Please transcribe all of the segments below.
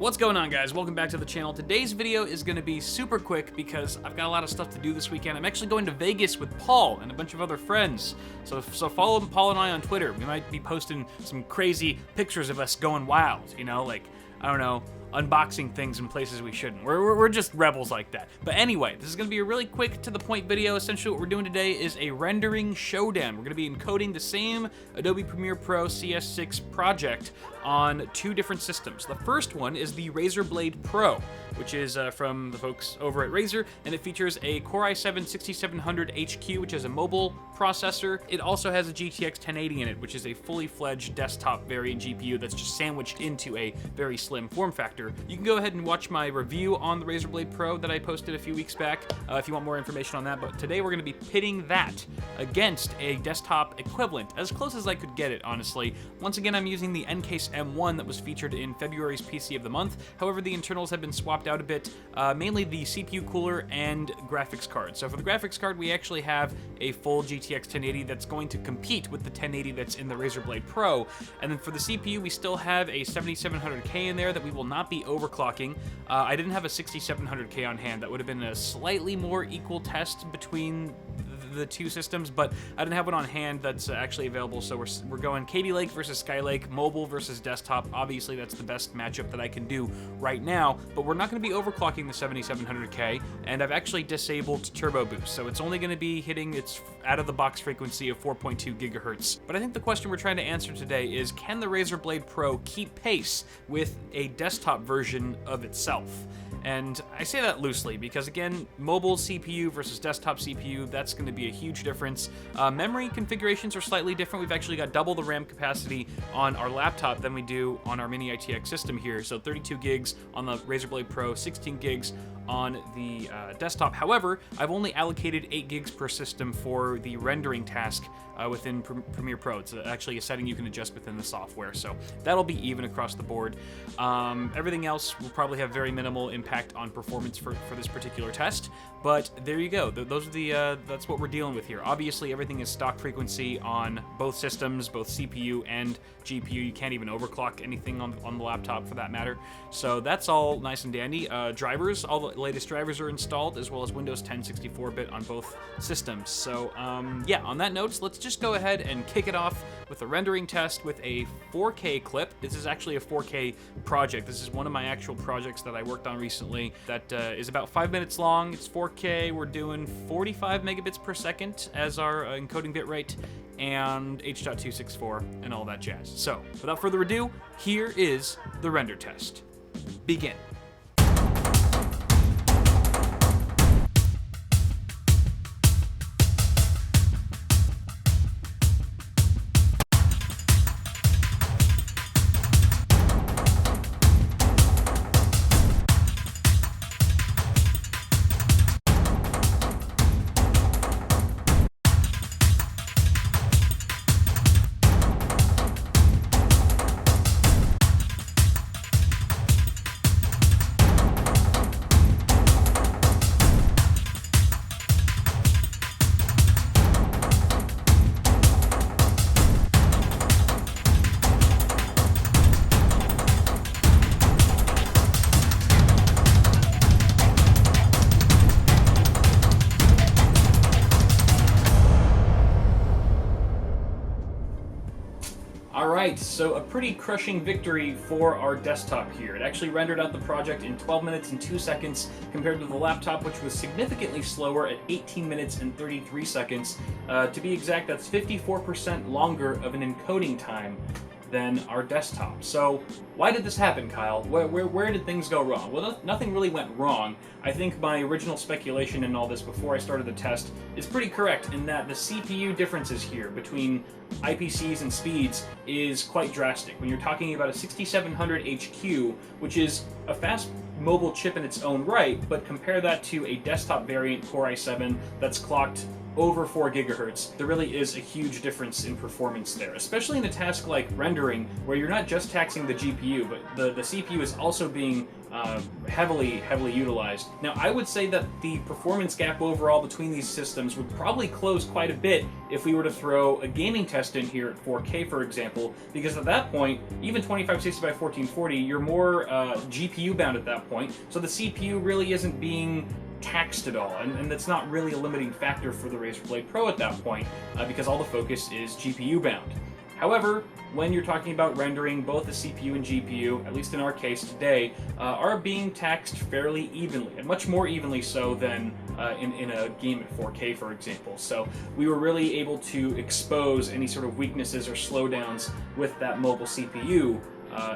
What's going on, guys? Welcome back to the channel. Today's video is going to be super quick because I've got a lot of stuff to do this weekend. I'm actually going to Vegas with Paul and a bunch of other friends. So follow Paul and I on Twitter. We might be posting some crazy pictures of us going wild, you know, like, I don't know, unboxing things in places we shouldn't. We're just rebels like that. But anyway, this is going to be a really quick to the point video. Essentially what we're doing today is a rendering showdown. We're going to be encoding the same Adobe Premiere Pro CS6 project on two different systems. The first one is the Razer Blade Pro, which is from the folks over at Razer, and it features a Core i7-6700HQ, which is a mobile processor. It also has a GTX 1080 in it, which is a fully fledged desktop variant GPU that's just sandwiched into a very slim form factor. You can go ahead and watch my review on the Razer Blade Pro that I posted a few weeks back if you want more information on that, but today we're going to be pitting that against a desktop equivalent, as close as I could get it, honestly. Once again, I'm using the Ncase M1 that was featured in February's PC of the Month. However, the internals have been swapped out a bit, mainly the CPU cooler and graphics card. So for the graphics card, we actually have a full GTX 1080 that's going to compete with the 1080 that's in the Razer Blade Pro. And then for the CPU, we still have a 7700K in there that we will not be overclocking. I didn't have a 6700K on hand. That would have been a slightly more equal test between the two systems, but I didn't have one on hand that's actually available, so we're going Kaby Lake versus Skylake, mobile versus desktop. Obviously, that's the best matchup that I can do right now, but we're not going to be overclocking the 7700K, and I've actually disabled turbo boost, so it's only going to be hitting its out-of-the-box frequency of 4.2 gigahertz. But I think the question we're trying to answer today is, can the Razer Blade Pro keep pace with a desktop version of itself? And I say that loosely because, again, mobile CPU versus desktop CPU, that's going to be a huge difference. Memory configurations are slightly different. We've actually got double the RAM capacity on our laptop than we do on our mini ITX system here. So 32 gigs on the Razer Blade Pro, 16 gigs on the desktop. However, I've only allocated 8 gigs per system for the rendering task within Premiere Pro. It's actually a setting you can adjust within the software, so that'll be even across the board. Everything else will probably have very minimal impact on performance for this particular test, but there you go. Those are the that's what we're dealing with here. Obviously, everything is stock frequency on both systems, both CPU and GPU. You can't even overclock anything on the laptop for that matter. So that's all nice and dandy. Drivers, all the latest drivers are installed, as well as Windows 10 64-bit on both systems. So yeah, on that note, let's just go ahead and kick it off with a rendering test with a 4K clip. This is actually a 4K project. This is one of my actual projects that I worked on recently that is about 5 minutes long. It's 4K. We're doing 45 megabits per second as our encoding bitrate, and H.264 and all that jazz. So, without further ado, here is the render test. Begin. Alright, so a pretty crushing victory for our desktop here. It actually rendered out the project in 12 minutes and 2 seconds compared to the laptop, which was significantly slower at 18 minutes and 33 seconds. To be exact, that's 54% longer of an encoding time than our desktop. So why did this happen, Kyle? Where did things go wrong? Well, nothing really went wrong. I think my original speculation in all this before I started the test is pretty correct in that the CPU differences here between IPCs and speeds is quite drastic. When you're talking about a 6700 HQ, which is a fast mobile chip in its own right, but compare that to a desktop variant Core i7 that's clocked over 4 gigahertz, there really is a huge difference in performance there, especially in a task like rendering, where you're not just taxing the GPU, but the CPU is also being heavily utilized. Now, I would say that the performance gap overall between these systems would probably close quite a bit if we were to throw a gaming test in here at 4K, for example, because at that point, even 2560 by 1440, you're more GPU bound at that point, so the CPU really isn't being taxed at all, and that's not really a limiting factor for the Razer Blade Pro at that point, because all the focus is GPU bound. However, when you're talking about rendering, both the CPU and GPU, at least in our case today, are being taxed fairly evenly, and much more evenly so than in a game at 4K, for example. So we were really able to expose any sort of weaknesses or slowdowns with that mobile CPU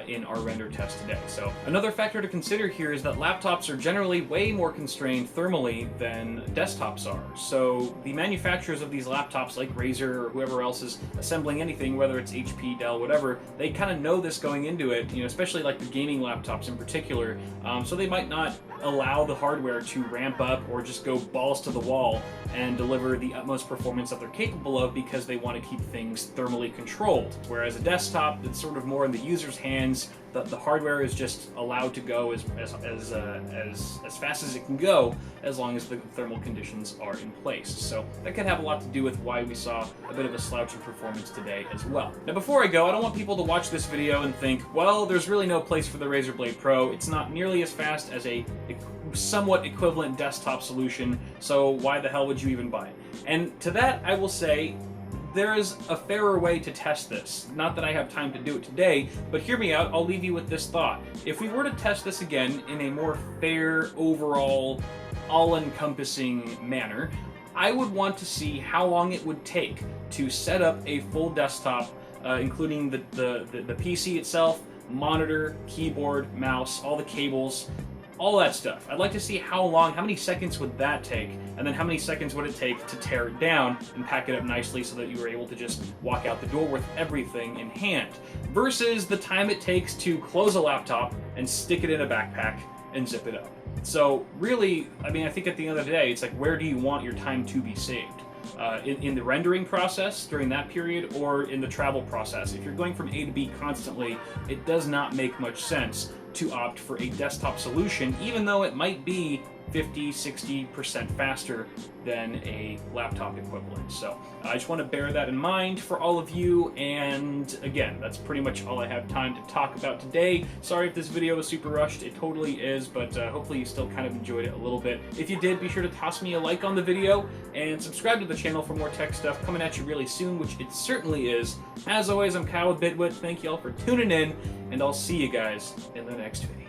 in our render test today. So another factor to consider here is that laptops are generally way more constrained thermally than desktops are. So the manufacturers of these laptops, like Razer or whoever else is assembling anything, whether it's HP, Dell, whatever, they kind of know this going into it, you know, especially like the gaming laptops in particular, so they might not allow the hardware to ramp up or just go balls to the wall and deliver the utmost performance that they're capable of, because they want to keep things thermally controlled. Whereas a desktop, it's sort of more in the user's hands. The hardware is just allowed to go as fast as it can go, as long as the thermal conditions are in place. So that could have a lot to do with why we saw a bit of a slouch in performance today as well. Now, before I go, I don't want people to watch this video and think, well, there's really no place for the Razer Blade Pro. It's not nearly as fast as a somewhat equivalent desktop solution, so why the hell would you even buy it? And to that, I will say, there is a fairer way to test this. Not that I have time to do it today, but hear me out, I'll leave you with this thought. If we were to test this again in a more fair, overall, all-encompassing manner, I would want to see how long it would take to set up a full desktop, including the PC itself, monitor, keyboard, mouse, all the cables, all that stuff. I'd like to see how many seconds would that take, and then how many seconds would it take to tear it down and pack it up nicely so that you were able to just walk out the door with everything in hand, versus the time it takes to close a laptop and stick it in a backpack and zip it up. So really, I mean, I think at the end of the day, it's like, where do you want your time to be saved? In the rendering process during that period, or in the travel process? If you're going from A to B constantly, it does not make much sense to opt for a desktop solution, even though it might be 50-60% faster than a laptop equivalent. So I just want to bear that in mind for all of you, and again, that's pretty much all I have time to talk about today. Sorry if this video was super rushed, it totally is, but hopefully you still kind of enjoyed it a little bit. If you did, be sure to toss me a like on the video, and subscribe to the channel for more tech stuff coming at you really soon, which it certainly is. As always, I'm Kyle with Bitwit, thank you all for tuning in, and I'll see you guys in the next video.